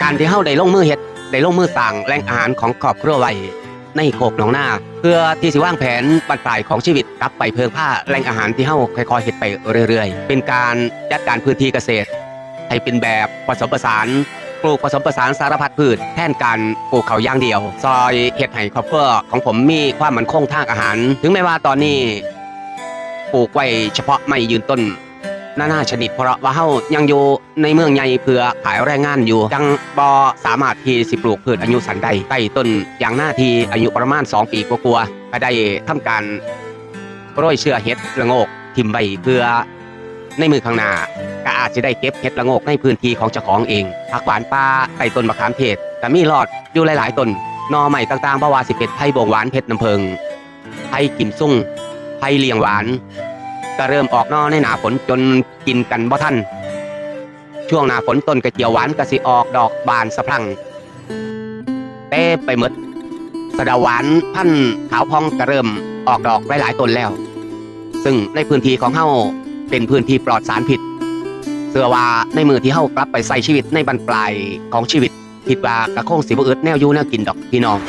การที่เฮาได้ลงมือเฮ็ดได้ลงมือสร้างแหล่งอาหารของครอบครัวไว้ในโคกหนองนาเพื่อที่สิวางแผนบรรปลายของชีวิตกลับไปเพิ่งผ้าแหล่งอาหารที่เฮาค่อยๆเฮ็ดไปเรื่อยๆเป็นการจัดการพื้นที่เกษตรให้เป็นแบบผสมผสานปลูกผสมผสานสารพัดพืชแทนการปลูกเขาอย่างเดียวซอยเฮ็ดให้ครอบครัวของผมมีความมั่นคงทางอาหาร ถึงแม้ว่าตอนนี้ปลูกไว้เฉพาะไม่ยืนต้นนานาชนิดเพราะว่าเฮายังอยู่ในเมืองใหญ่เพื่อขายแรงงานอยู่จังบ่สามารถที่สิปลูกพืชอายุสั้นได้ใต้ต้นอย่างหน้าที่อายุประมาณ2 ปีกว่าๆก็ได้ทำการโรยเชื้อเห็ดละโงกทิ่มไว้เพื่อในมือข้างหน้าก็อาจจะได้เก็บเห็ดละโงกในพื้นที่ของเจ้าของเองผักหวานป่าใต้ต้นมะขามเทศก็มีรอดอยู่หลายๆต้นหน่อไม้ต่างๆบ่ว่าสิเป็นไผ่บงหวานเพชรน้ำเพิงไผ่กิมซุ่งไผ่เลียงหวานก็เริ่มออกนอในหน้าฝนจนกินกันบ่ทันช่วงหน้าฝนต้นกระเจียวหวานก็สิออกดอกบานสะพรั่งเต้ไปหมดสะเดาหวานพันธุ์ขาวพองก็เริ่มออกดอกหลายๆต้นแล้วซึ่งในพื้นที่ของเฮาเป็นพื้นที่ปลอดสารพิษเชื่อว่าในมือที่เฮากลับไปใส่ชีวิตในบรรปลายของชีวิตคิดว่ากระคงสิบ่อึดแนวอยู่แนวกินดอกพี่น้อง